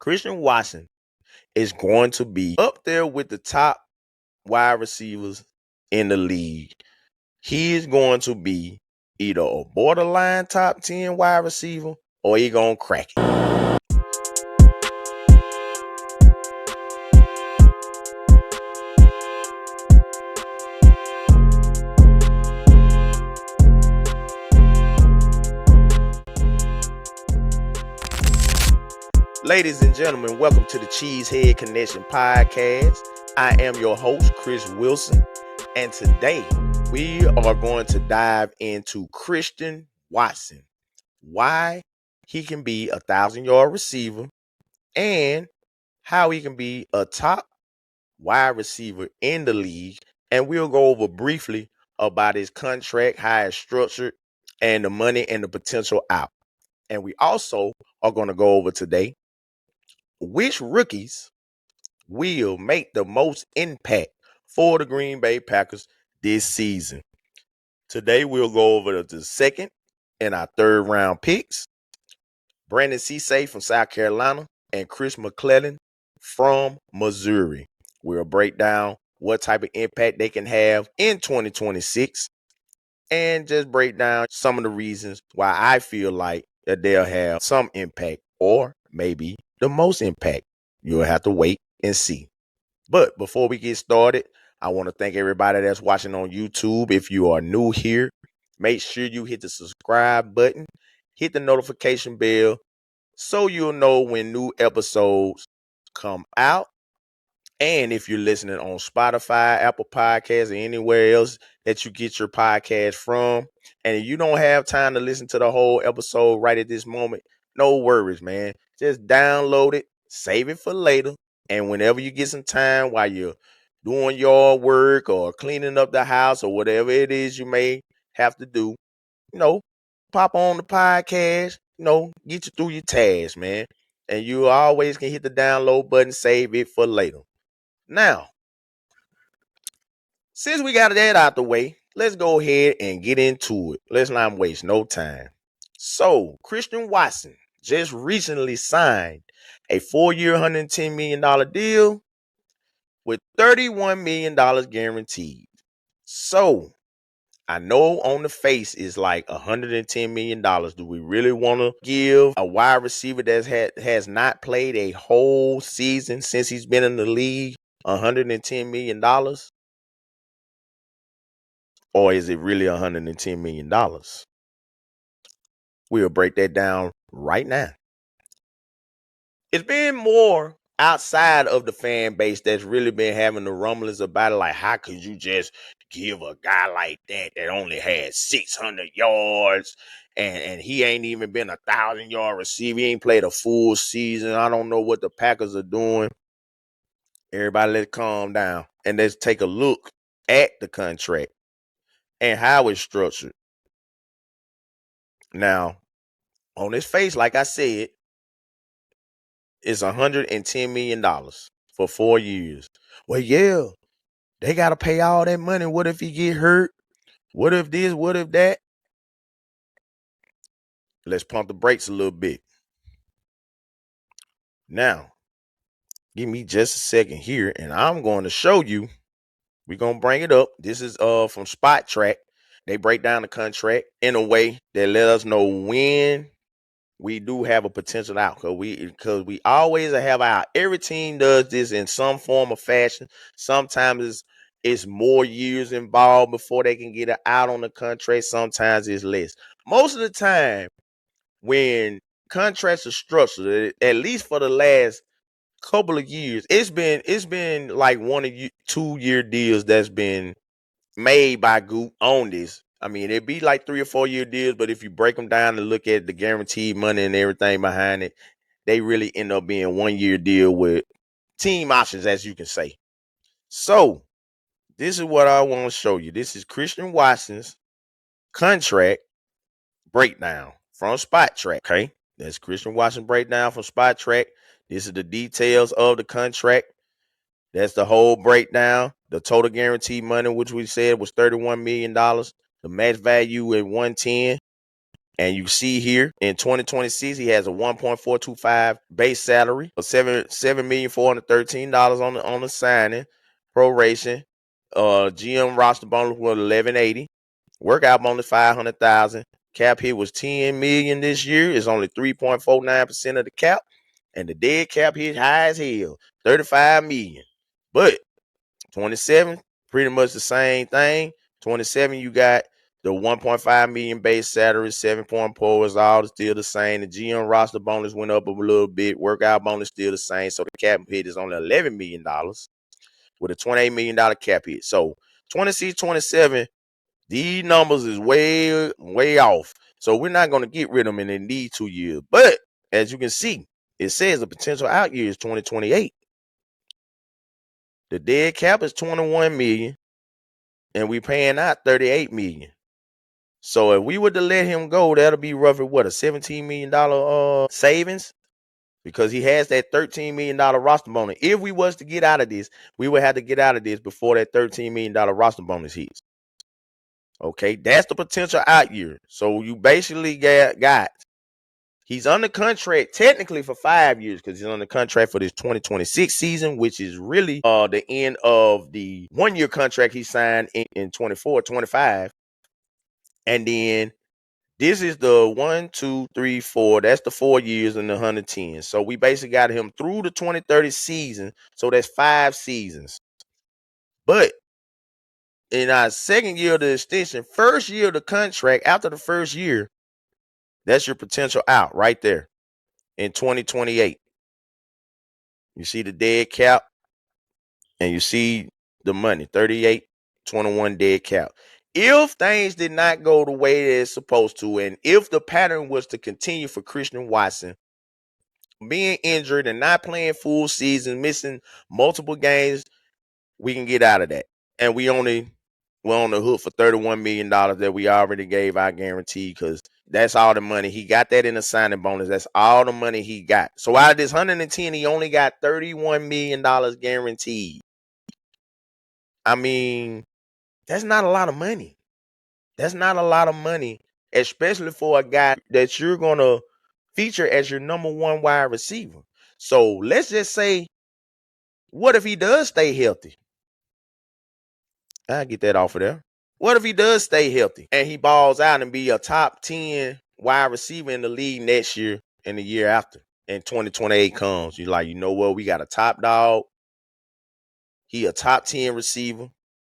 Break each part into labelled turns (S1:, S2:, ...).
S1: Christian Watson is going to be up there with the top wide receivers in the league. He is going to be either a borderline top 10 wide receiver or he going to crack it. Ladies and gentlemen, welcome to the Cheesehead Connection podcast. I am your host, Chris Wilson, and today we are going to dive into Christian Watson, why he can be a 1,000-yard receiver, and how he can be a top wide receiver in the league. And we'll go over briefly about his contract, how it's structured, and the money and the potential out. And we also are going to go over today which rookies will make the most impact for the Green Bay Packers this season. Today, we'll go over the second and our third round picks. Brandon Cisse from South Carolina and Chris McClellan from Missouri. We'll break down what type of impact they can have in 2026 and just break down some of the reasons why I feel like that they'll have some impact or maybe the most impact. You'll have to wait and see. But before we get started, I want to thank everybody that's watching on YouTube. If you are new here, make sure you hit the subscribe button, hit the notification bell so you'll know when new episodes come out. And if you're listening on Spotify, Apple Podcasts, or anywhere else that you get your podcast from, and you don't have time to listen to the whole episode right at this moment, no worries, man. Just download it, save it for later, and whenever you get some time while you're doing your work or cleaning up the house or whatever it is you may have to do, pop on the podcast, get you through your tasks, man. And you always can hit the download button, save it for later. Now, since we got that out the way, let's go ahead and get into it. Let's not waste no time. So, Christian Watson just recently signed a 4-year, $110 million deal with $31 million guaranteed. So, I know on the face is like $110 million. Do we really want to give a wide receiver that has not played a whole season since he's been in the league $110 million? Or is it really $110 million? We'll break that down right now. It's been more outside of the fan base that's really been having the rumblings about it. Like, how could you just give a guy like that only had 600 yards and he ain't even been a 1,000-yard receiver? He ain't played a full season. I don't know what the Packers are doing. Everybody, let's calm down and let's take a look at the contract and how it's structured. Now, on his face, like I said, it's $110 million for 4 years. Well, yeah, they got to pay all that money. What if he get hurt? What if this? What if that? Let's pump the brakes a little bit. Now, give me just a second here, and I'm going to show you. We're going to bring it up. This is from Spot Track. They break down the contract in a way that let us know when we do have a potential out, because we always have our, every team does this in some form or fashion. Sometimes it's more years involved before they can get it out on the contract. Sometimes it's less. Most of the time when contracts are structured, at least for the last couple of years, it's been like 1 or 2 year deals that's been made by Goop on this. I mean, it'd be like 3 or 4 year deals, but if you break them down and look at the guaranteed money and everything behind it, they really end up being 1 year deal with team options, as you can say. So this is what I want to show you. This is Christian Watson's contract breakdown from Spot Track. Okay, that's Christian Watson breakdown from Spot Track. This is the details of the contract. That's the whole breakdown. The total guaranteed money, which we said was $31 million. The max value at 110. And you see here in 2026, he has a 1.425 base salary of $7,413 on the signing, proration. GM roster bonus was 1180. Workout bonus 500,000. Cap hit was 10 million this year. It's only 3.49% of the cap. And the dead cap hit high as hell, 35 million. But 27, pretty much the same thing. 27, you got the 1.5 million base salary, 7.4 is all still the same. The GM roster bonus went up a little bit. Workout bonus still the same. So the cap hit is only $11 million with a $28 million cap hit. So 26, 27, these numbers is way, way off. So we're not going to get rid of them in these 2 years. But as you can see, it says the potential out year is 2028. The dead cap is 21 million, and we paying out 38 million. So if we were to let him go, that'll be roughly what, a $17 million savings, because he has that $13 million roster bonus. If we was to get out of this, we would have to get out of this before that $13 million roster bonus hits. Okay, that's the potential out year. So you basically got he's under contract technically for 5 years, because he's under contract for this 2026 season, which is really the end of the 1-year contract he signed in 24-25. And then this is the 1, 2, 3, 4. That's the 4 years and the 110. So we basically got him through the 2030 season. So that's 5 seasons. But in our second year of the extension, first year of the contract, after the first year, that's your potential out right there in 2028. You see the dead cap, and you see the money, 38-21 dead cap. If things did not go the way they're supposed to, and if the pattern was to continue for Christian Watson, being injured and not playing full season, missing multiple games, we can get out of that. And we're on the hook for $31 million that we already gave our guarantee, because that's all the money. He got that in the signing bonus. That's all the money he got. So out of this 110, he only got $31 million guaranteed. I mean, that's not a lot of money. That's not a lot of money, especially for a guy that you're going to feature as your number 1 wide receiver. So let's just say, what if he does stay healthy? I'll get that off of there. What if he does stay healthy and he balls out and be a top 10 wide receiver in the league next year and the year after, and 2028 comes? You're like, you know what? We got a top dog. He a top 10 receiver.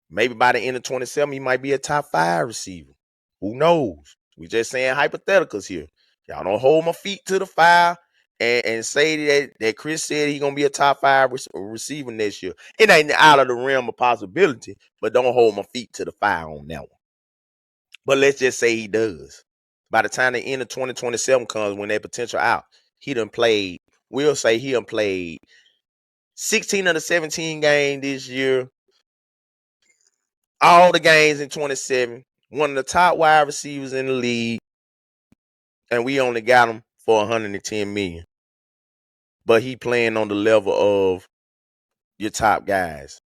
S1: Maybe by the end of 27, he might be a top 5 receiver. Who knows? We just saying hypotheticals here. Y'all don't hold my feet to the fire and say that Chris said he's going to be a top 5 receiver next year. It ain't out of the realm of possibility, but don't hold my feet to the fire on that one. But let's just say he does. By the time the end of 2027 comes, when that potential out, he done played, we'll say he done played 16 of the 17 games this year, all the games in 27, one of the top wide receivers in the league, and we only got him for 110 million. But he playing on the level of your top guys,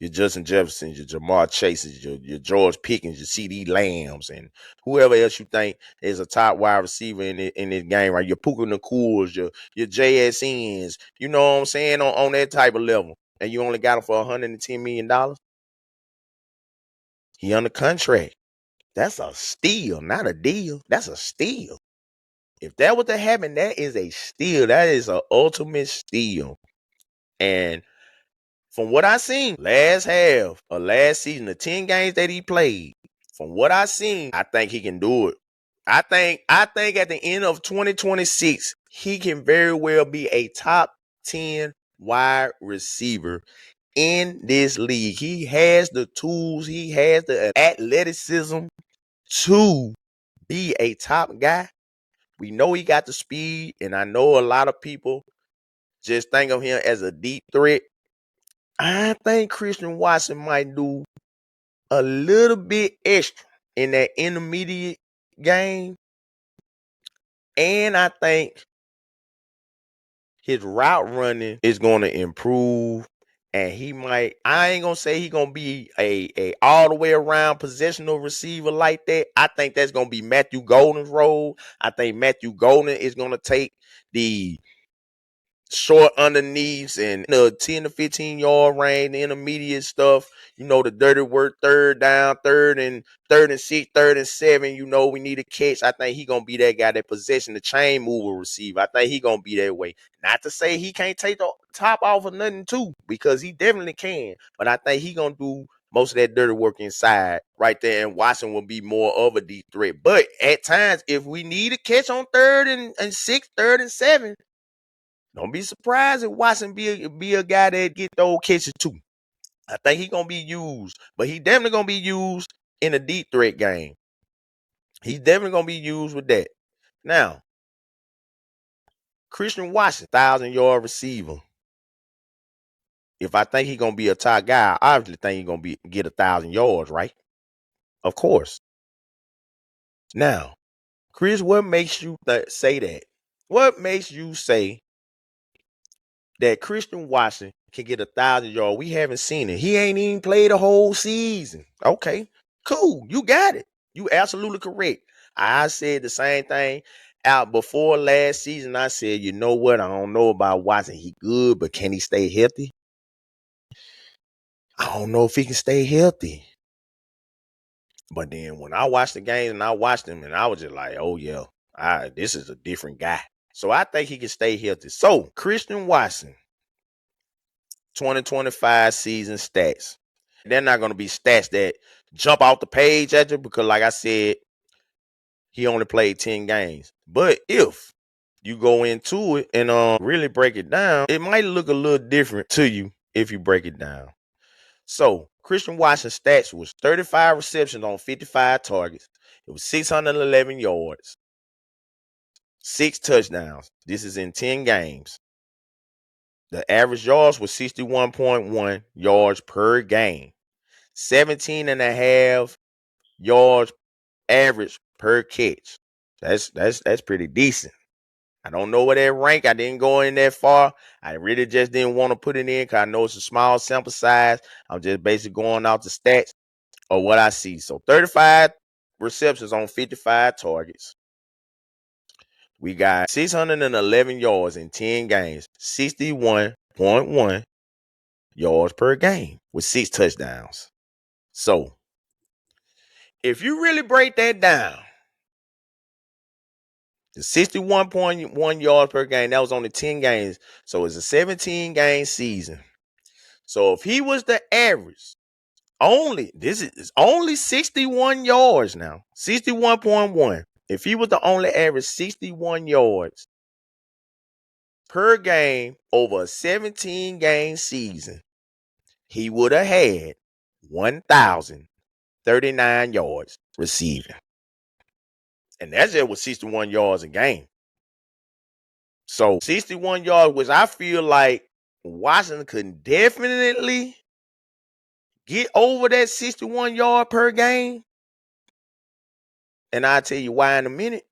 S1: your Justin Jeffersons, your Jamar Chases, your George Pickens, your CD Lambs, and whoever else you think is a top wide receiver in this game, right? Your Puka Nakuls, your JSNs, you know what I'm saying, on that type of level. And you only got him for $110 million. He under contract. That's a steal, not a deal. That's a steal. If that was to happen, that is a steal. That is an ultimate steal. And from what I seen last half of last season, the 10 games that he played, from what I seen, I think he can do it. I think at the end of 2026, he can very well be a top 10 wide receiver in this league. He has the tools, he has the athleticism to be a top guy. We know he got the speed, and I know a lot of people just think of him as a deep threat. I think Christian Watson might do a little bit extra in that intermediate game. And I think his route running is going to improve. And he might, I ain't gonna say he gonna be a all the way around possessional receiver like that. I think that's gonna be Matthew Golden's role. I think Matthew Golden is gonna take the short underneaths and the 10 to 15 yard range, the intermediate stuff, the dirty work, third down, third and 6, third and 7, we need a catch. I think he gonna be that guy, that possession, the chain mover receiver. I think he gonna be that way. Not to say he can't take the top off of nothing too, because he definitely can. But I think he gonna do most of that dirty work inside right there, and Watson will be more of a deep threat. But at times, if we need a catch on third and 6, third and 7, don't be surprised if Watson be a guy that get those catches too. I think he gonna be used, but he definitely gonna be used in a deep threat game. He's definitely gonna be used with that. Now, Christian Watson, 1,000-yard receiver. If I think he's gonna be a top guy, I obviously think he's gonna get 1,000 yards, right? Of course. Now, Chris, what makes you say that? What makes you say that Christian Watson can get 1,000 yards? We haven't seen it. He ain't even played a whole season. Okay, cool. You got it. You absolutely correct. I said the same thing out before last season. I said, you know what? I don't know about Watson. He good, but can he stay healthy? I don't know if he can stay healthy. But then when I watched the game and I watched him, and I was just like, oh yeah, this is a different guy. So I think he can stay healthy. So Christian Watson, 2025 season stats. They're not going to be stats that jump off the page at you, because like I said, he only played 10 games. But if you go into it and really break it down, it might look a little different to you if you break it down. So Christian Watson's stats was 35 receptions on 55 targets. It was 611 yards, 6 touchdowns. This is in 10 games. The average yards was 61.1 yards per game. 17 and a half yards average per catch. That's pretty decent. I don't know where that rank. I didn't go in that far. I really just didn't want to put it in because I know it's a small sample size. I'm just basically going out the stats of what I see. So 35 receptions on 55 targets. We got 611 yards in 10 games, 61.1 yards per game with 6 touchdowns. So if you really break that down, the 61.1 yards per game, that was only 10 games. So it's a 17-game season. So if he was the average, this is only 61 yards now, 61.1. If he was the only average 61 yards per game over a 17-game season, he would have had 1,039 yards receiving. And that's just with 61 yards a game. So 61 yards, which I feel like Washington could definitely get over that 61 yard per game. And I'll tell you why in a minute.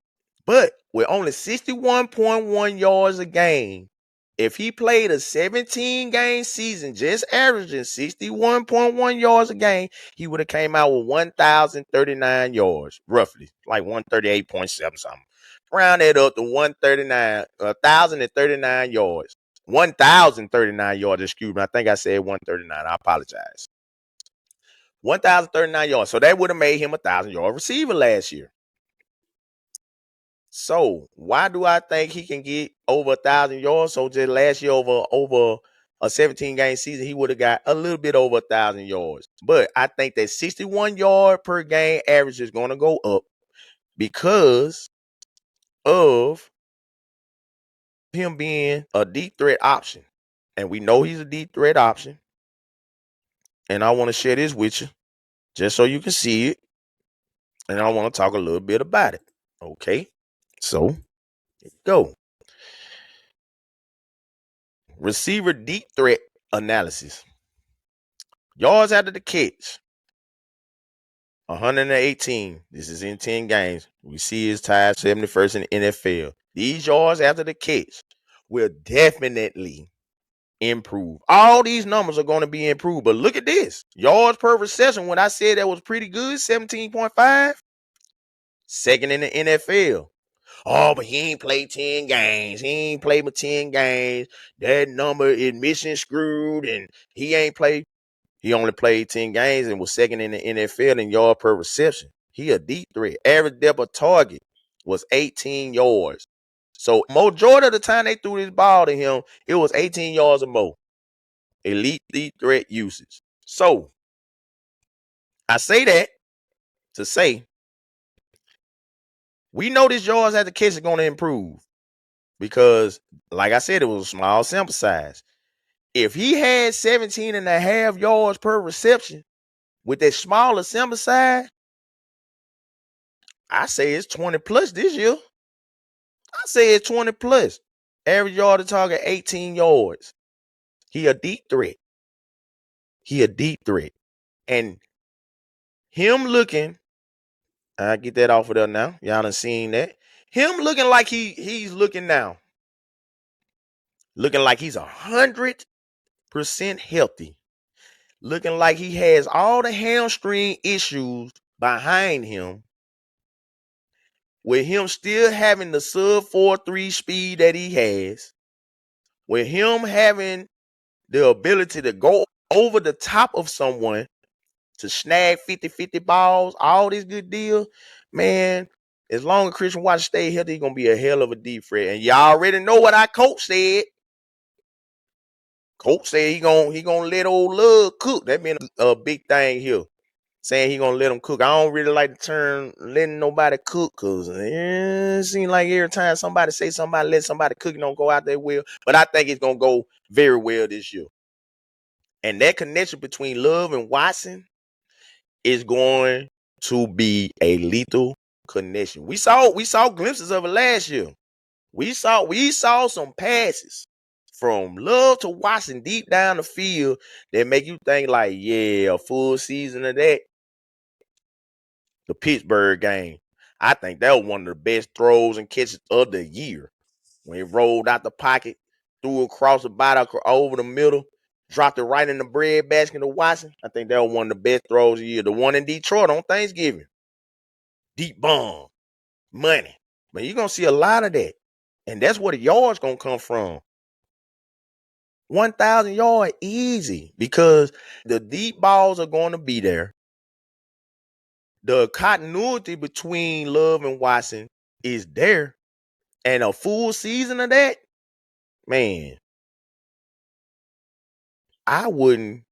S1: But with only 61.1 yards a game, if he played a 17-game season, just averaging 61.1 yards a game, he would have came out with 1,039 yards, roughly, like 138.7 something. Round that up to 1,039 yards. 1,039 yards, excuse me. I think I said 139. I apologize. 1,039 yards. So that would have made him a 1,000-yard receiver last year. So why do I think he can get over 1,000 yards? So just last year over a 17-game season, he would have got a little bit over 1,000 yards. But I think that 61 yard per game average is going to go up because of him being a deep threat option. And we know he's a deep threat option. And I want to share this with you just so you can see it. And I want to talk a little bit about it. Okay. So, here we go. Receiver deep threat analysis. Yards after the catch. 118. This is in 10 games. We see his tied 71st in the NFL. These yards after the catch will definitely improve. All these numbers are going to be improved. But look at this. Yards per reception, when I said that was pretty good, 17.5, second in the NFL. Oh, but he ain't played 10 games. He ain't played but 10 games. That number is mission screwed, and he ain't played. He only played 10 games and was second in the NFL in yard per reception. He a deep threat. Average depth of target was 18 yards. So majority of the time they threw this ball to him, it was 18 yards or more. Elite deep threat usage. So I say that to say we know this yards at the catch is going to improve because, like I said, it was a small sample size. If he had 17 and a half yards per reception with that smaller sample size, I say it's 20 plus this year. I say it's 20 plus. Average yard to target 18 yards. He a deep threat. He a deep threat. And him looking, I get that off of there now. Y'all done seen that. Him looking like he's looking now. Looking like he's 100% healthy. Looking like he has all the hamstring issues behind him. With him still having the sub 4.3 speed that he has. With him having the ability to go over the top of someone to snag 50-50 balls, all this good deal, man, as long as Christian Watson stay healthy, he's going to be a hell of a deep threat. And y'all already know what our coach said. Coach said he gonna let old Love cook. That been a big thing here. Saying he gonna let him cook. I don't really like the term letting nobody cook because it seems like every time somebody say somebody let somebody cook, it don't go out there well. But I think it's gonna go very well this year. And that connection between Love and Watson is going to be a lethal connection. We saw glimpses of it last year. We saw some passes from Love to Watson deep down the field that make you think like, yeah, a full season of that. The Pittsburgh game. I think that was one of the best throws and catches of the year. When he rolled out the pocket, threw across the bottom, over the middle, dropped it right in the bread basket of Watson. I think that was one of the best throws of the year. The one in Detroit on Thanksgiving. Deep bomb. Money. But you're going to see a lot of that. And that's where the yards going to come from. 1,000 yard easy because the deep balls are going to be there. The continuity between Love and Watson is there. And a full season of that, man, I wouldn't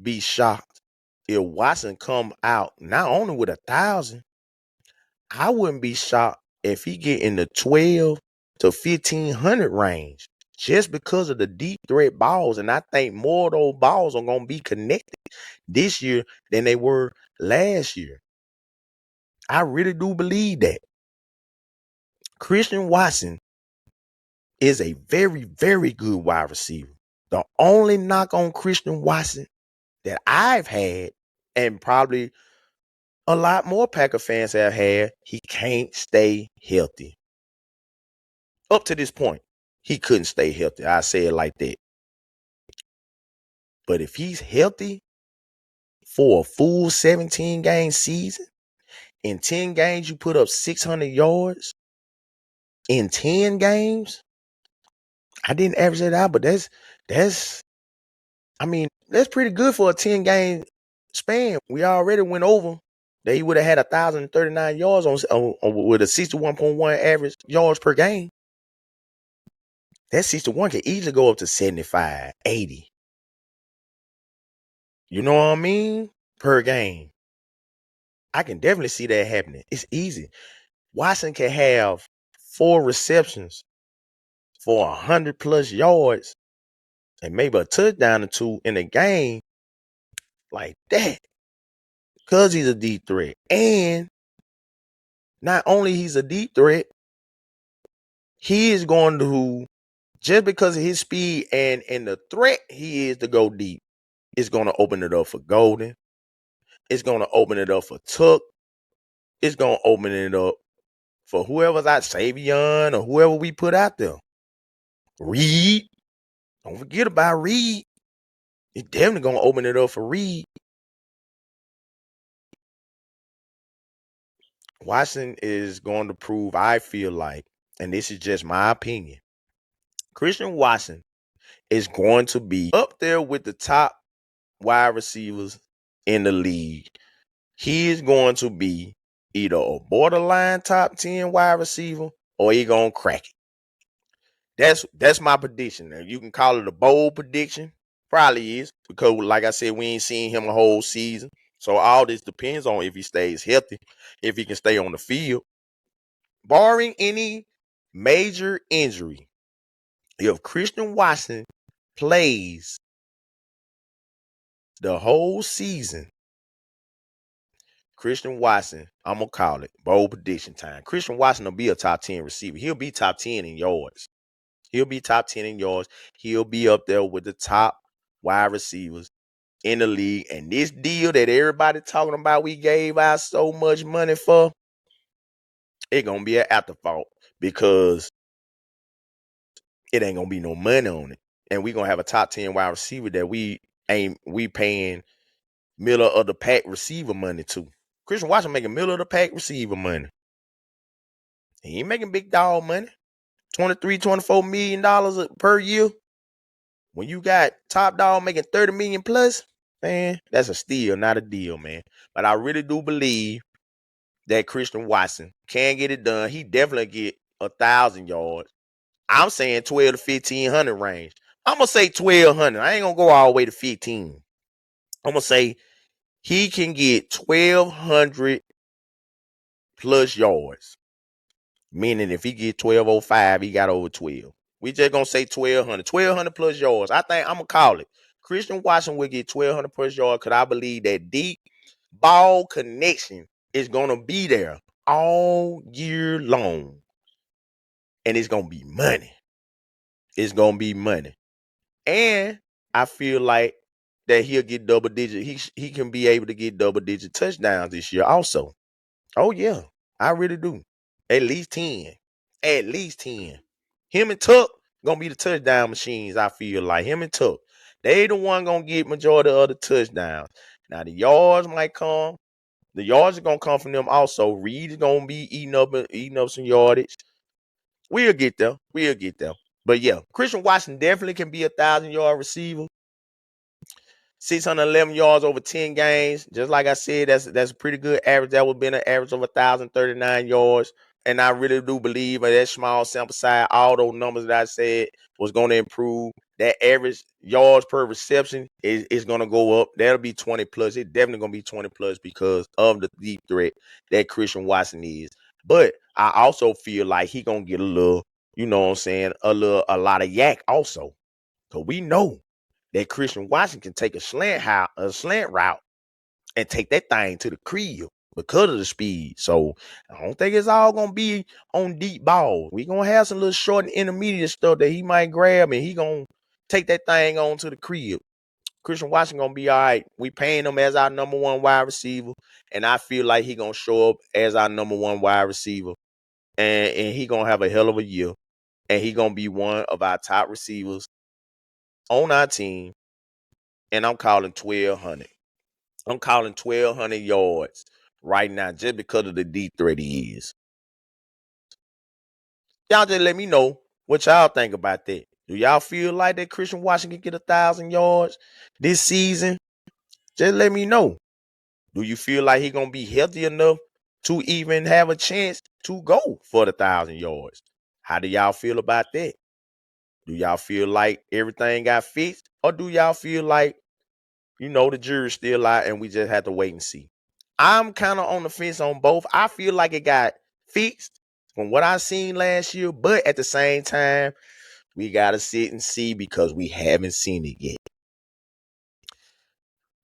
S1: be shocked if Watson come out not only with 1,000, I wouldn't be shocked if he get in the 12 to 1,500 range just because of the deep threat balls. And I think more of those balls are going to be connected this year than they were last year. I really do believe that. Christian Watson is a very, very good wide receiver. The only knock on Christian Watson that I've had, and probably a lot more Packer fans have had, he can't stay healthy. Up to this point, he couldn't stay healthy. I say it like that. But if he's healthy for a full 17-game season, in 10 games you put up 600 yards, in 10 games, I didn't average it out, but that's pretty good for a 10-game span. We already went over that he would have had 1,039 yards on with a 61.1 average yards per game. That 61 can easily go up to 75, 80. You know what I mean? Per game. I can definitely see that happening. It's easy. Watson can have 4 receptions for 100 plus yards and maybe a touchdown or 2 in a game like that. Because he's a deep threat. And not only he's a deep threat, he is going to, just because of his speed and the threat he is to go deep, it's going to open it up for Golden. It's going to open it up for Tuck. It's going to open it up for whoever's out, Savion or whoever we put out there. Reed. Don't forget about Reed. He's definitely gonna open it up for Reed. Washington is going to prove, I feel like, and this is just my opinion, Christian Watson is going to be up there with the top wide receivers in the league. He is going to be either a borderline top 10 wide receiver or he gonna crack it. That's my prediction. Now, you can call it a bold prediction. Probably is, because like I said, we ain't seen him a whole season. So all this depends on if he stays healthy, if he can stay on the field. Barring any major injury, if Christian Watson plays the whole season, Christian Watson, I'm going to call it bold prediction time. Christian Watson will be a top 10 receiver. He'll be top 10 in yards. He'll be top 10 in yards. He'll be up there with the top wide receivers in the league. And this deal that everybody talking about, we gave out so much money for, it going to be an afterthought because it ain't going to be no money on it. And we going to have a top 10 wide receiver that we paying middle of the pack receiver money to. Christian Watson making middle of the pack receiver money. He ain't making big dog money. $23-24 million per year. When you got top dog making 30 million plus, man, that's a steal, not a deal, man. But I really do believe that Christian Watson can get it done. He definitely get 1,000 yards. I'm saying 12 to 1,500 range. I'm gonna say 1,200. I ain't gonna go all the way to 15. I'm gonna say he can get 1,200 plus yards. Meaning if he get 1,205, he got over 12. We just gonna say 1,200. 1,200 plus yards. I think I'm gonna call it. Christian Watson will get 1,200 plus yards because I believe that deep ball connection is gonna be there all year long. And it's gonna be money. It's gonna be money. And I feel like that he'll get double digit. He can be able to get double digit touchdowns this year also. Oh yeah, I really do. At least 10. At least 10. Him and Tuck gonna be the touchdown machines, I feel like. Him and Tuck. They the one gonna get majority of the touchdowns. Now the yards might come. The yards are gonna come from them also. Reed is gonna be eating up some yardage. We'll get there. We'll get there. But yeah, Christian Watson definitely can be 1,000-yard receiver. 611 yards over 10 games. Just like I said, that's a pretty good average. That would have been an average of 1,039 yards. And I really do believe in that small sample size, all those numbers that I said was going to improve. That average yards per reception is going to go up. That'll be 20 plus. It's definitely going to be 20 plus because of the deep threat that Christian Watson is. But I also feel like he going to get a little, you know what I'm saying, a lot of yak also. Because we know that Christian Watson can take a slant route and take that thing to the crib because of the speed. So I don't think it's all gonna be on deep ball. We gonna have some little short and intermediate stuff that he might grab and he gonna take that thing on to the crib. Christian Watson gonna be all right. We paying him as our number one wide receiver, and I feel like he gonna show up as our number one wide receiver, and he gonna have a hell of a year, and he gonna be one of our top receivers on our team. And I'm calling 1,200. I'm calling 1,200 yards right now just because of the deep threat he is. Y'all just let me know what y'all think about that. Do y'all feel like that Christian Watson can get 1,000 yards this season? Just let me know. Do you feel like he gonna be healthy enough to even have a chance to go for the 1,000 yards? How do y'all feel about that? Do y'all feel like everything got fixed, or do y'all feel like the jury's still out and we just have to wait and see? I'm kind of on the fence on both. I feel like it got fixed from what I seen last year, but at the same time, we got to sit and see because we haven't seen it yet.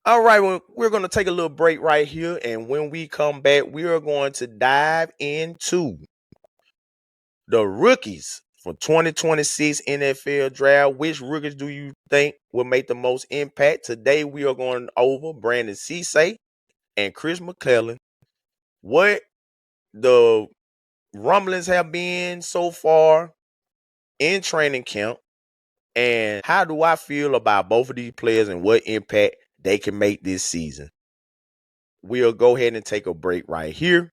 S1: All right, well, we're going to take a little break right here. And when we come back, we are going to dive into the rookies for 2026 NFL draft. Which rookies do you think will make the most impact? Today, we are going over Brandon Cisse and Chris McClellan. What the rumblings have been so far in training camp And how do I feel about both of these players and what impact they can make this season? We'll go ahead and take a break right here.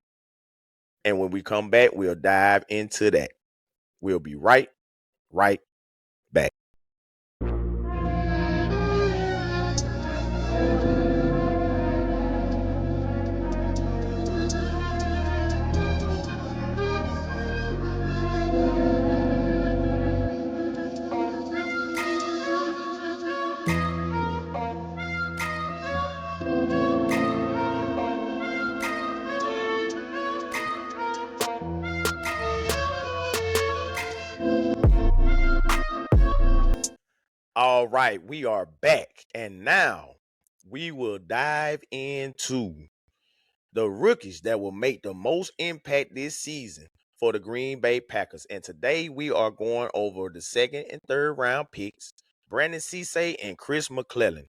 S1: And when we come back, we'll dive into that. We'll be right back. All right, we are back. And now we will dive into the rookies that will make the most impact this season for the Green Bay Packers. And today we are going over the second and third round picks, Brandon Cisse and Chris McClellan.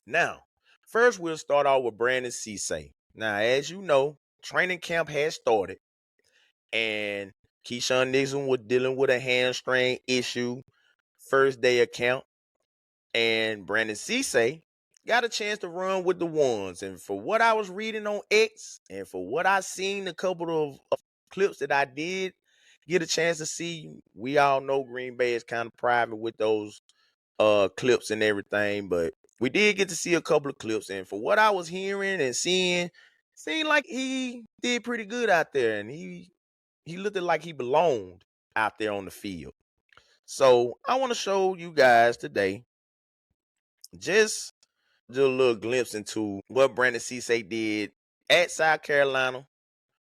S1: Now, first we'll start off with Brandon Cisse. Now, as you know, training camp has started, and Keyshawn Nixon was dealing with a hamstring issue first day of camp. And Brandon Cisse got a chance to run with the ones. And for what I was reading on X and for what I seen, a couple of clips that I did get a chance to see, we all know Green Bay is kind of private with those clips and everything, but we did get to see a couple of clips. And for what I was hearing and seeing, seemed like he did pretty good out there, and he looked like he belonged out there on the field. So I want to show you guys today just a little glimpse into what Brandon Cisse did at South Carolina,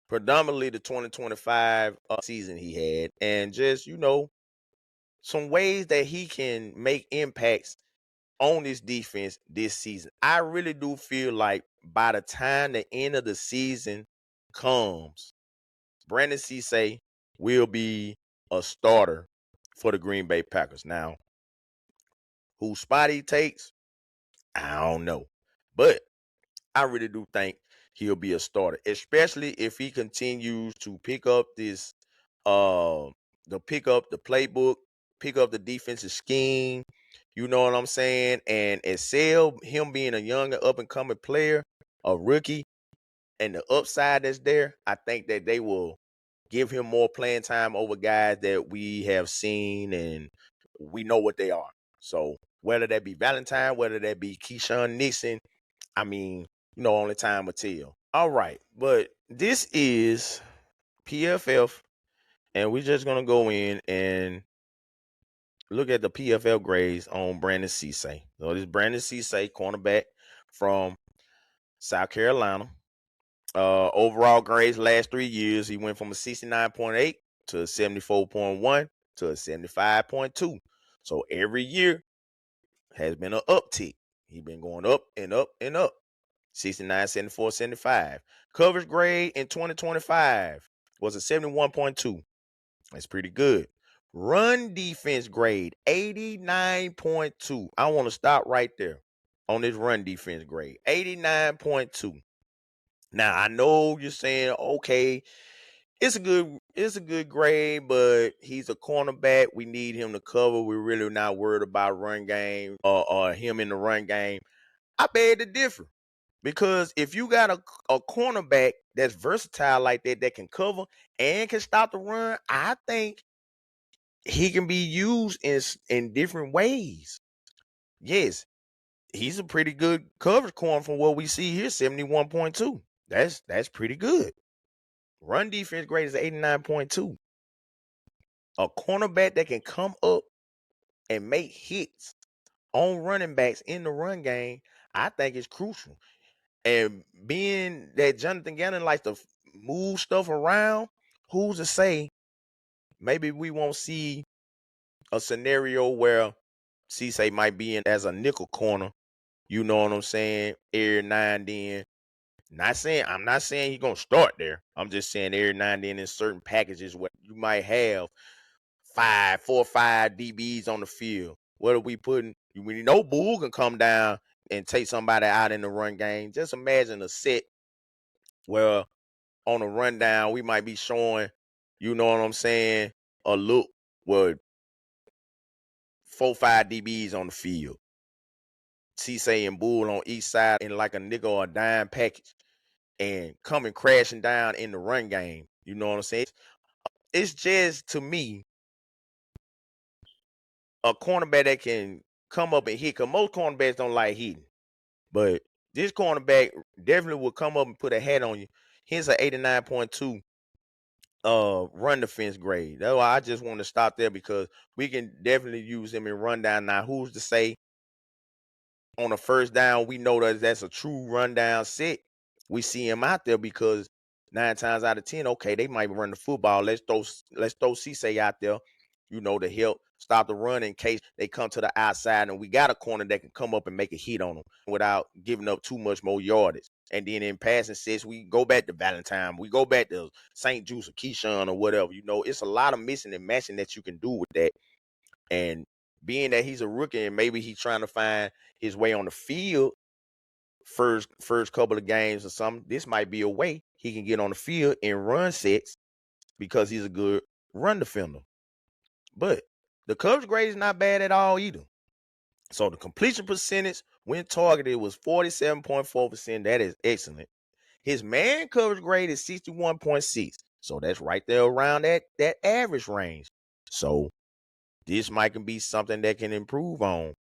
S1: predominantly the 2025 season he had, and just, some ways that he can make impacts on this defense this season. I really do feel like by the time the end of the season comes, Brandon Cisse will be a starter for the Green Bay Packers. Now, whose spot he takes, I don't know. But I really do think he'll be a starter, especially if he continues to pick up the playbook, pick up the defensive scheme. You know what I'm saying? And excel, him being a young and up and coming player, a rookie, and the upside that's there. I think that they will give him more playing time over guys that we have seen and we know what they are. So whether that be Valentine, whether that be Keyshawn Nixon, I mean, only time will tell. All right, but this is PFF, and we're just gonna go in and look at the PFL grades on Brandon Cisse. So this Brandon Cisse, cornerback from South Carolina. Overall grades last 3 years, he went from a 69.8 to a 74.1 to a 75.2. So every year has been an uptick. He's been going up and up and up. 69, 74, 75. Coverage grade in 2025 was a 71.2. That's pretty good. Run defense grade, 89.2. I want to stop right there on this run defense grade, 89.2. Now, I know you're saying, okay, it's a good grade, but he's a cornerback. We need him to cover. We're really not worried about run game or him in the run game. I beg to differ. Because if you got a cornerback that's versatile like that can cover and can stop the run, I think he can be used in different ways. Yes, he's a pretty good coverage corner from what we see here, 71.2. That's pretty good. Run defense grade is 89.2. A cornerback that can come up and make hits on running backs in the run game, I think is crucial. And being that Jonathan Gannon likes to move stuff around, who's to say maybe we won't see a scenario where Cisse might be in as a nickel corner. You know what I'm saying? Every now and then. I'm not saying he's gonna start there. I'm just saying every now and then in certain packages where you might have 4 or 5 DBs on the field. What are we putting? We know Bull can come down and take somebody out in the run game. Just imagine a set where on a rundown we might be showing, you know what I'm saying, a look where 4-5 DBs on the field. Cisse and Bull on each side in like a nickel or a dime package and coming crashing down in the run game. You know what I'm saying? It's just, to me, a cornerback that can come up and hit, because most cornerbacks don't like hitting. But this cornerback definitely will come up and put a hat on you. Here's an 89.2 run defense grade. That's why I just want to stop there, because we can definitely use him in run down. Now, who's to say on a first down we know that that's a true rundown set? We see him out there because 9 times out of 10, okay, they might run the football. Let's throw Cisse out there, to help stop the run in case they come to the outside, and we got a corner that can come up and make a hit on them without giving up too much more yardage. And then in passing sets, we go back to Valentine, we go back to St. Juice or Keyshawn or whatever. It's a lot of missing and matching that you can do with that. And being that he's a rookie and maybe he's trying to find his way on the field first couple of games or something, this might be a way he can get on the field and run sets because he's a good run defender. But the coverage grade is not bad at all either. So the completion percentage when targeted was 47.4%. That is excellent. His man coverage grade is 61.6. So that's right there around that average range. So this might can be something that can improve on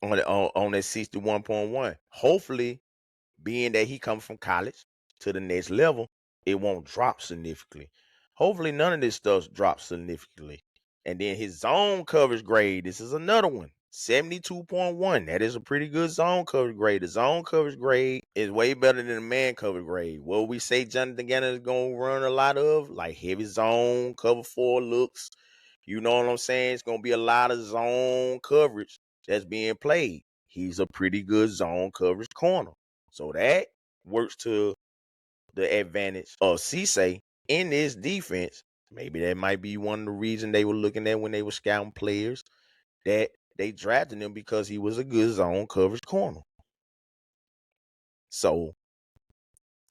S1: that 61.1. Hopefully, being that he comes from college to the next level, it won't drop significantly. Hopefully, none of this stuff drops significantly. And then his zone coverage grade, this is another one, 72.1. That is a pretty good zone coverage grade. The zone coverage grade is way better than the man coverage grade. What we say Jonathan Gannon is going to run a lot of, like heavy zone, cover 4 looks. You know what I'm saying? It's going to be a lot of zone coverage that's being played. He's a pretty good zone coverage corner. So that works to the advantage of Cisse in this defense. Maybe that might be one of the reasons they were looking at when they were scouting players, that they drafted him because he was a good zone coverage corner. So,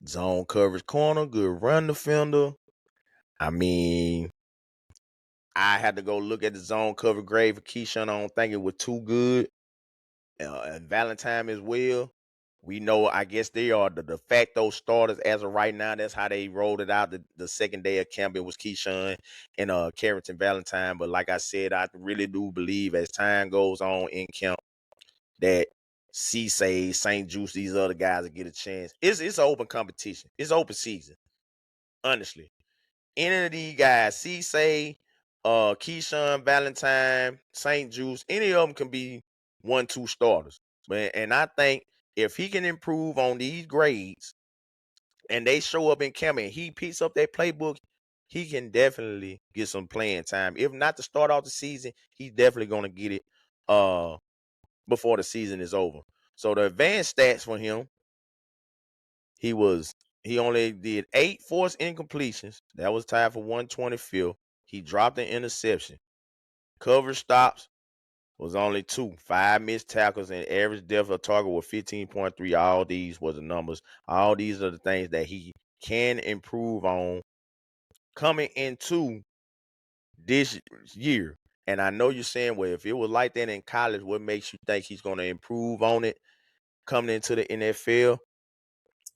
S1: zone coverage corner, good run defender. I mean, I had to go look at the zone coverage grade for Keyshawn. I don't think it was too good. And Valentine as well. We know, I guess they are the de facto starters as of right now. That's how they rolled it out. The second day of camp, it was Keyshawn and Carrington Valentine. But like I said, I really do believe as time goes on in camp that Cisse, St. Juice, these other guys will get a chance. It's an open competition. It's open season. Honestly. Any of these guys, Cisse, Keyshawn Valentine, St. Juice, any of them can be 1-2 starters. And I think if he can improve on these grades and they show up in camp and he picks up that playbook, he can definitely get some playing time. If not to start off the season, he's definitely going to get it before the season is over. So the advanced stats for him, he only did 8 forced incompletions. That was tied for 125th. He dropped an interception. Coverage stops was only 2. 5 missed tackles, and average depth of target was 15.3. All these were the numbers. All these are the things that he can improve on coming into this year. And I know you're saying, well, if it was like that in college, what makes you think he's going to improve on it coming into the NFL?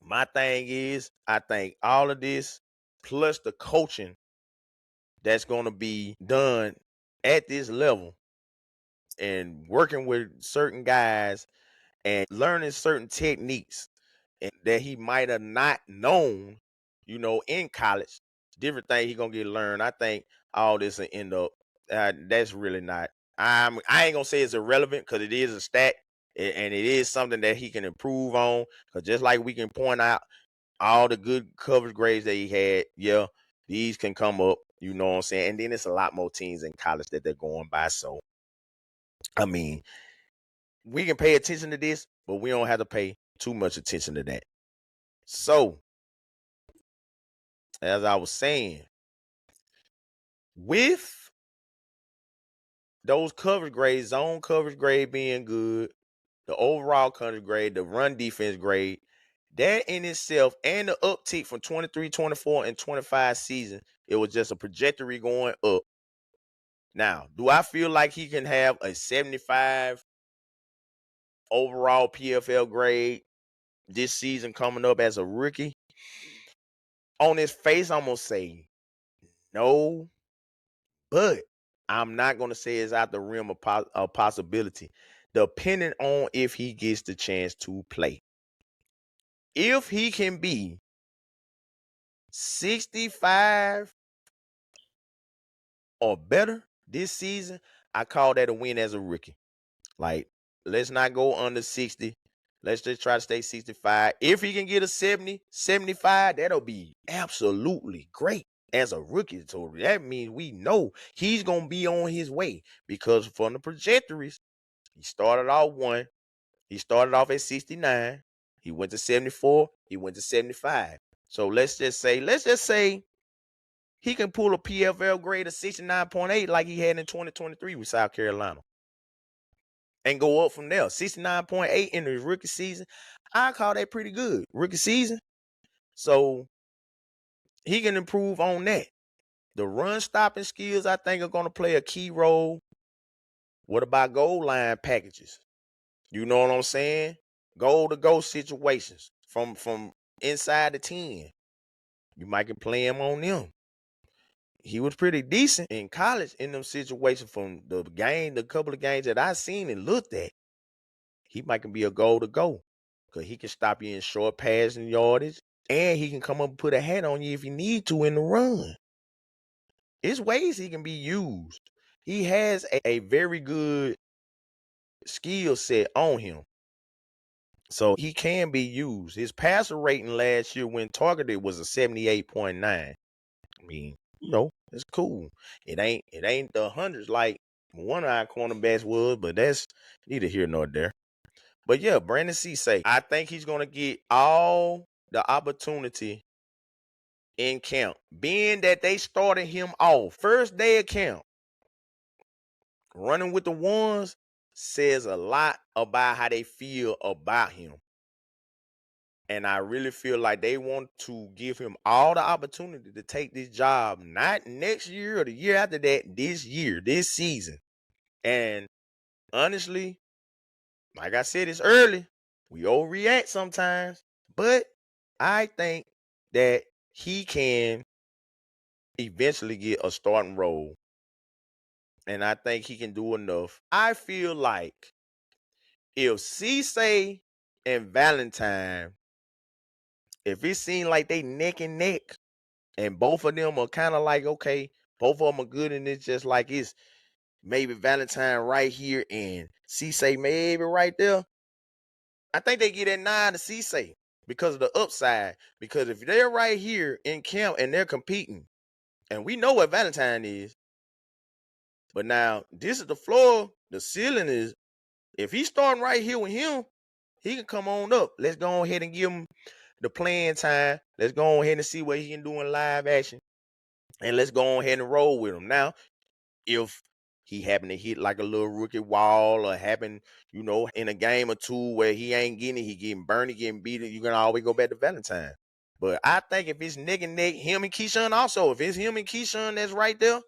S1: My thing is, I think all of this plus the coaching that's going to be done at this level and working with certain guys and learning certain techniques and that he might have not known, in college, different things he going to get learned. I think all this will end up, that's really not, I ain't going to say it's irrelevant because it is a stat and it is something that he can improve on, because just like we can point out all the good coverage grades that he had, yeah, these can come up, you know what I'm saying? And then it's a lot more teams in college that they're going by. So, I mean, we can pay attention to this, but we don't have to pay too much attention to that. So, as I was saying, with those coverage grades, zone coverage grade being good, the overall coverage grade, the run defense grade, that in itself, and the uptick from 23, 24, and 25 season, it was just a trajectory going up. Now, do I feel like he can have a 75 overall PFL grade this season coming up as a rookie? On his face, I'm going to say no, but I'm not going to say it's out the realm of possibility, depending on if he gets the chance to play. If he can be 65 or better this season, I call that a win as a rookie. Like, let's not go under 60. Let's just try to stay 65. If he can get a 70, 75, that'll be absolutely great as a rookie. So that means we know he's going to be on his way, because from the trajectories, he started off one. He started off at 69. He went to 74. He went to 75. So let's just say he can pull a PFL grade of 69.8 like he had in 2023 with South Carolina, and go up from there. 69.8 in his rookie season. I call that pretty good. Rookie season. So he can improve on that. The run stopping skills, I think, are going to play a key role. What about goal line packages? You know what I'm saying? Goal to go situations from inside the 10. You might can play him on them. He was pretty decent in college in them situations from the couple of games that I seen and looked at. He might can be a goal to go, because he can stop you in short passing yardage, and he can come up and put a hat on you if you need to in the run. It's ways he can be used. He has a very good skill set on him, so he can be used. His passer rating last year when targeted was a 78.9. I mean, it's cool. It ain't the hundreds like one of our cornerbacks was, but that's neither here nor there. But yeah, Brandon Cisse, I think he's going to get all the opportunity in camp. Being that they started him off first day of camp, running with the ones, says a lot about how they feel about him. And I really feel like they want to give him all the opportunity to take this job, not next year or the year after that, this season. And honestly, like I said, it's early. We overreact sometimes, but I think that he can eventually get a starting role, and I think he can do enough. I feel like if Cisse and Valentine, if it seems like they neck and neck, and both of them are kind of like, okay, both of them are good, and it's just like it's maybe Valentine right here and Cisse maybe right there, I think they get that 9 to Cisse because of the upside. Because if they're right here in camp and they're competing, and we know what Valentine is, but now this is the floor, the ceiling is, if he's starting right here with him, he can come on up. Let's go ahead and give him the playing time. Let's go ahead and see what he can do in live action. And let's go ahead and roll with him. Now, if he happen to hit like a little rookie wall, or happen, in a game or two where he ain't getting it, he getting burned, he getting beat, you can always go back to Valentine. But I think if it's neck and neck, him and Keyshawn also, if it's him and Keyshawn that's right there,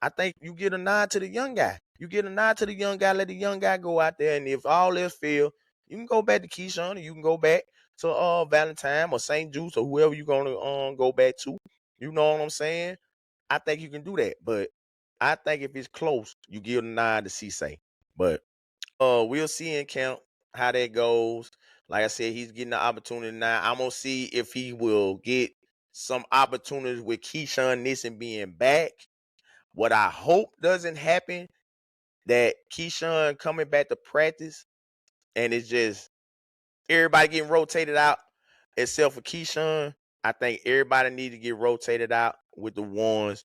S1: I think you get a nod to the young guy. You get a nod to the young guy, let the young guy go out there, and if all else fail, you can go back to Keyshawn, or you can go back to Valentine or St. Juice or whoever you're gonna go back to. You know what I'm saying? I think you can do that, but I think if it's close, you give a nod to Cisse. But we'll see in camp how that goes. Like I said, he's getting the opportunity now. I'm gonna see if he will get some opportunities with Keyshawn Nixon being back. What I hope doesn't happen, that Keyshawn coming back to practice and it's just everybody getting rotated out except for Keyshawn. I think everybody needs to get rotated out with the ones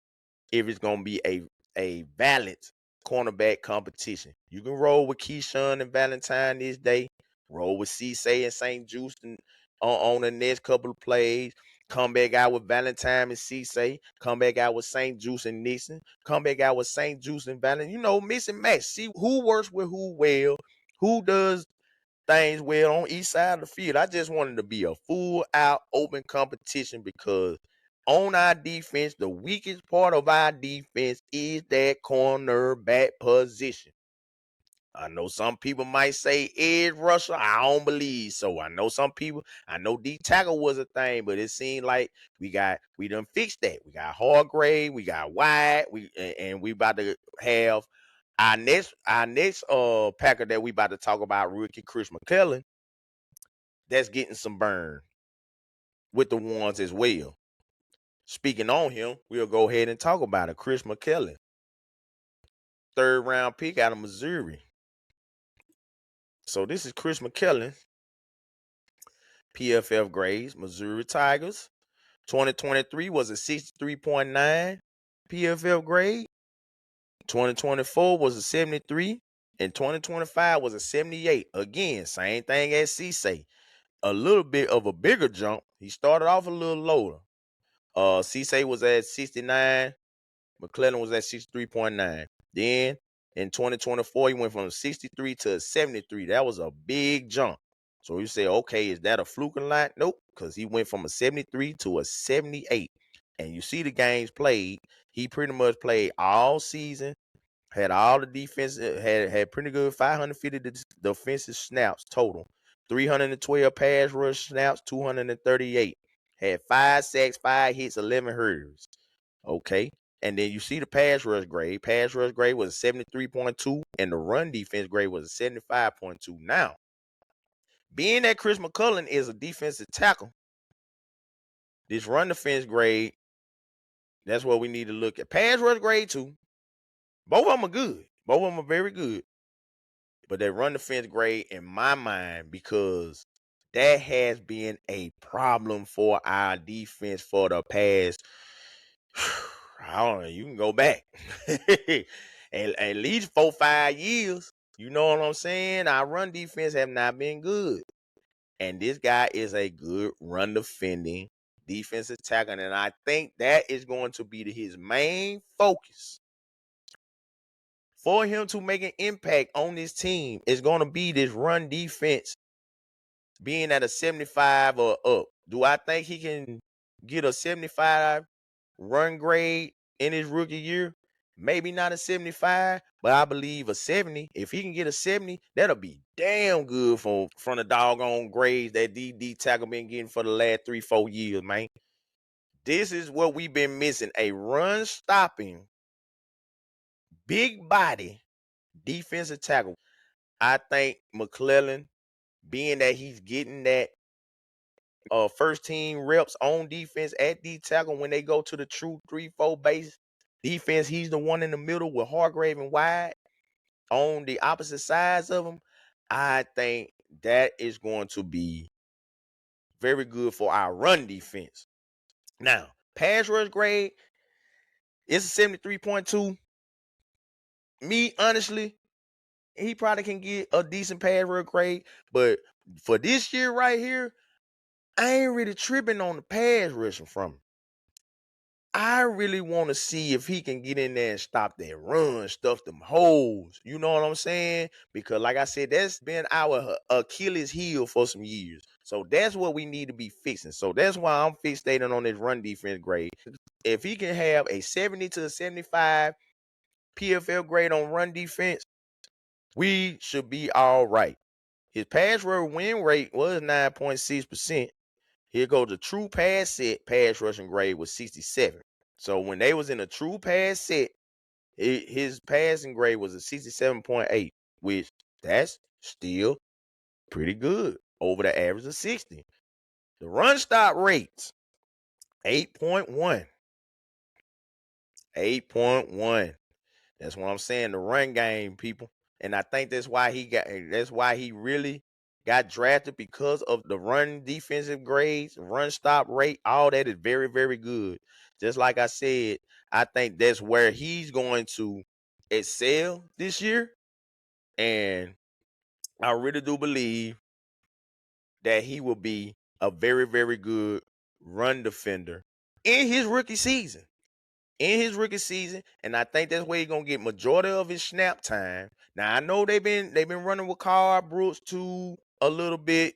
S1: if it's gonna be a balanced cornerback competition. You can roll with Keyshawn and Valentine this day, roll with Cisse and St. Juice on the next couple of plays. Come back out with Valentine and Cisse. Come back out with St. Juice and Nixon. Come back out with St. Juice and Valentine. Mix and match. See who works with who well, who does things well on each side of the field. I just wanted to be a full out open competition because on our defense, the weakest part of our defense is that cornerback position. I know some people might say edge rusher. I don't believe so. I know D tackle was a thing, but it seemed like we done fixed that. We got Hargrave, we got White, and we about to have our next Packer that we about to talk about, rookie Chris McClellan, that's getting some burn with the ones as well. Speaking on him, we'll go ahead and talk about it. Chris McClellan, 3rd round pick out of Missouri. So this is Chris McClellan, PFF grades, Missouri Tigers. 2023 was a 63.9 PFF grade. 2024 was a 73. And 2025 was a 78. Again, same thing as Cisse. A little bit of a bigger jump. He started off a little lower. Cisse was at 69. McClellan was at 63.9. Then in 2024, he went from 63 to 73. That was a big jump. So you say, okay, is that a fluke line? Nope, because he went from a 73 to a 78. And you see the games played. He pretty much played all season, had all the defense, had pretty good 550 defensive snaps total, 312 pass rush snaps, 238. Had 5 sacks, 5 hits, 11 hurries. Okay. And then you see the pass rush grade. Pass rush grade was 73.2, and the run defense grade was 75.2. Now, being that Chris McClellan is a defensive tackle, this run defense grade, that's what we need to look at. Pass rush grade too. Both of them are good. Both of them are very good. But that run defense grade, in my mind, because that has been a problem for our defense for the past, I don't know, you can go back at least 4-5 years. You know what I'm saying? Our run defense have not been good. And this guy is a good run defending defensive tackle. And I think that is going to be his main focus. For him to make an impact on this team, is going to be this run defense being at a 75 or up. Do I think he can get a 75 run grade in his rookie year? Maybe not a 75, but I believe a 70. If he can get a 70, that'll be damn good from the doggone grades that D tackle been getting for the last 3-4 years, man. This is what we've been missing: a run stopping, big body defensive tackle. I think McClellan, being that he's getting that first team reps on defense at D tackle when they go to the true 3-4 base defense, he's the one in the middle with Hargrave and Wide on the opposite sides of him. I think that is going to be very good for our run defense. Now, pass rush grade is a 73.2. Me, honestly, he probably can get a decent pass rush grade, but for this year right here, I ain't really tripping on the pass rushing from him. I really want to see if he can get in there and stop that run, stuff them holes. You know what I'm saying? Because like I said, that's been our Achilles heel for some years. So that's what we need to be fixing. So that's why I'm fixating on this run defense grade. If he can have a 70 to a 75 PFL grade on run defense, we should be all right. His pass rush win rate was 9.6%. Here goes the true pass set pass rushing grade was 67. So when they was in a true pass set, his passing grade was a 67.8, which that's still pretty good over the average of 60. The run stop rates, 8.1. 8.1. That's what I'm saying. The run game, people. And I think that's why he really got drafted, because of the run defensive grades, run stop rate, all that is very, very good. Just like I said, I think that's where he's going to excel this year. And I really do believe that he will be a very, very good run defender in his rookie season. And I think that's where he's gonna get majority of his snap time. Now I know they've been running with Carl Brooks too a little bit.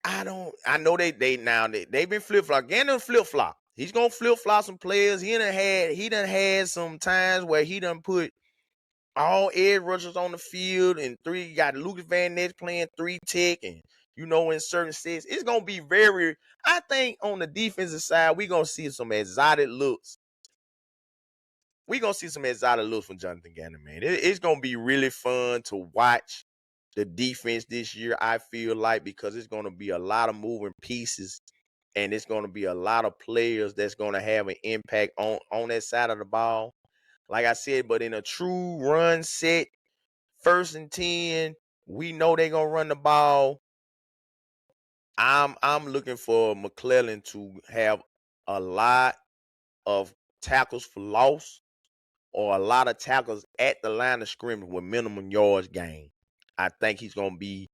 S1: I know they've been flip-flop. Gannon flip-flop. He's gonna flip flop some players. He done had some times where he done put all edge rushers on the field and three. You got Lucas Van Ness playing 3 tech, and in certain sets, it's gonna be very. I think on the defensive side, we're gonna see some exotic looks. We're gonna see some exotic looks from Jonathan Gannon, man. It's gonna be really fun to watch the defense this year. I feel like because it's gonna be a lot of moving pieces. And it's going to be a lot of players that's going to have an impact on that side of the ball. Like I said, but in a true run set, 1st and 10, we know they're going to run the ball. I'm looking for McClellan to have a lot of tackles for loss or a lot of tackles at the line of scrimmage with minimum yards gained. I think he's going to be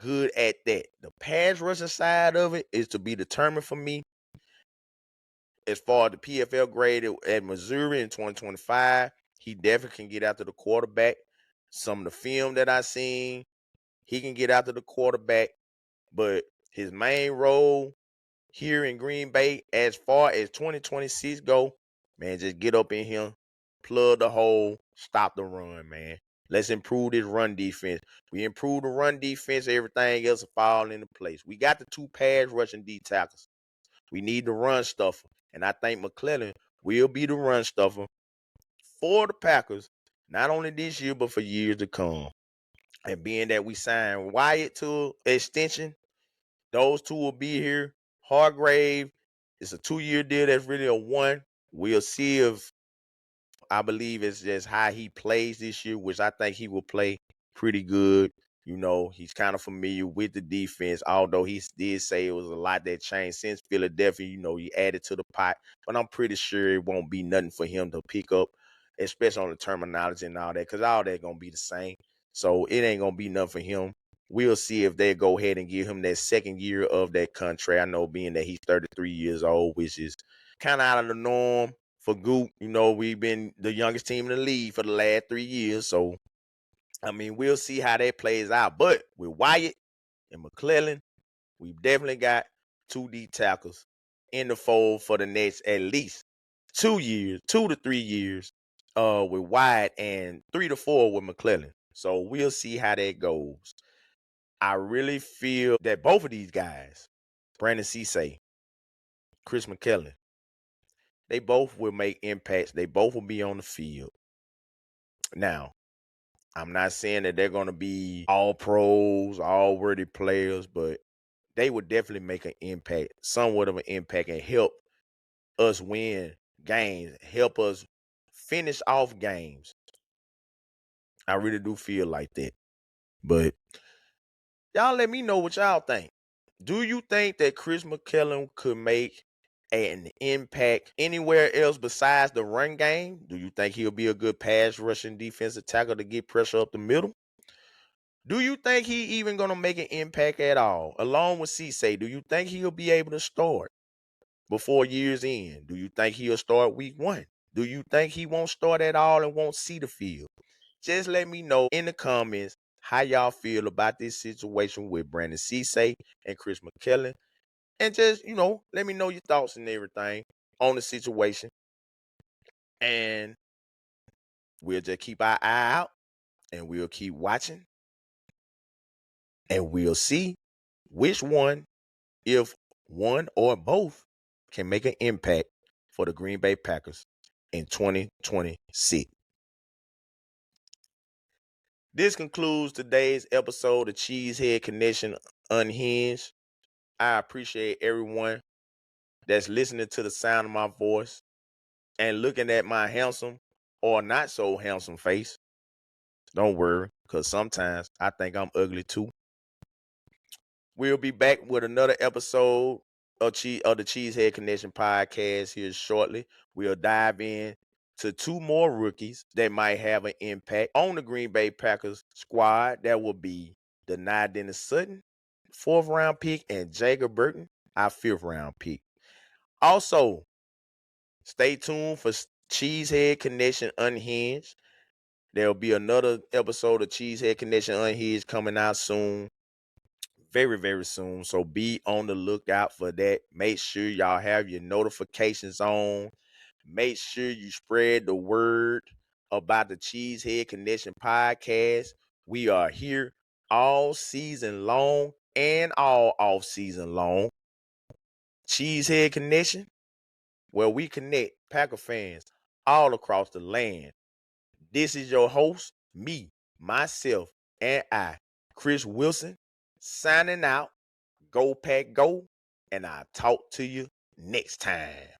S1: good at that. The pass rushing side of it is to be determined for me. As far as the PFL grade at Missouri in 2025, he definitely can get after the quarterback. Some of the film that I seen, he can get after the quarterback. But his main role here in Green Bay, as far as 2026 go, man, just get up in here, plug the hole, stop the run, man. Let's improve this run defense. We improve the run defense, everything else will fall into place. We got the 2 pass rushing D tackles. We need the run stuffer. And I think McClellan will be the run stuffer for the Packers, not only this year, but for years to come. And being that we signed Wyatt to extension, those 2 will be here. Hargrave, it's a 2-year deal. That's really a 1. We'll see if, I believe it's just how he plays this year, which I think he will play pretty good. He's kind of familiar with the defense, although he did say it was a lot that changed since Philadelphia. He added to the pot, but I'm pretty sure it won't be nothing for him to pick up, especially on the terminology and all that, because all that going to be the same. So it ain't going to be nothing for him. We'll see if they go ahead and give him that 2nd year of that contract. I know being that he's 33 years old, which is kind of out of the norm for Goop. We've been the youngest team in the league for the last 3 years. So, we'll see how that plays out. But with Wyatt and McClellan, we've definitely got 2 D tackles in the fold for the next at least 2 years, 2 to 3 years with Wyatt and 3 to 4 with McClellan. So we'll see how that goes. I really feel that both of these guys, Brandon Cisse, Chris McKellen, they both will make impacts. They both will be on the field. Now, I'm not saying that they're going to be all pros, all worthy players, but they would definitely make an impact, somewhat of an impact, and help us win games, help us finish off games. I really do feel like that. But y'all let me know what y'all think. Do you think that Chris McKellen could make an impact anywhere else besides the run game? Do you think he'll be a good pass rushing defensive tackle to get pressure up the middle? Do you think he even going to make an impact at all? Along with Cisse, do you think he'll be able to start before year's end? Do you think he'll start week 1? Do you think he won't start at all and won't see the field? Just let me know in the comments how y'all feel about this situation with Brandon Cisse and Chris McKellen. And just, let me know your thoughts and everything on the situation. And we'll just keep our eye out and we'll keep watching. And we'll see which one, if one or both, can make an impact for the Green Bay Packers in 2026. This concludes today's episode of Cheesehead Connection Unhinged. I appreciate everyone that's listening to the sound of my voice and looking at my handsome or not so handsome face. Don't worry, because sometimes I think I'm ugly too. We'll be back with another episode of the Cheesehead Connection podcast here shortly. We'll dive in to 2 more rookies that might have an impact on the Green Bay Packers squad. That will be Denied Dennis Sutton, 4th round pick, and Jacob Burton, our 5th round pick. Also, stay tuned for Cheesehead Connection Unhinged. There'll be another episode of Cheesehead Connection Unhinged coming out soon. very, very soon. So be on the lookout for that. Make sure y'all have your notifications on. Make sure you spread the word about the Cheesehead Connection podcast. We are here all season long and all off season long. Cheesehead Connection, where we connect Packer fans all across the land. This is your host, me, myself, and I, Chris Wilson, signing out. Go Pack Go, and I'll talk to you next time.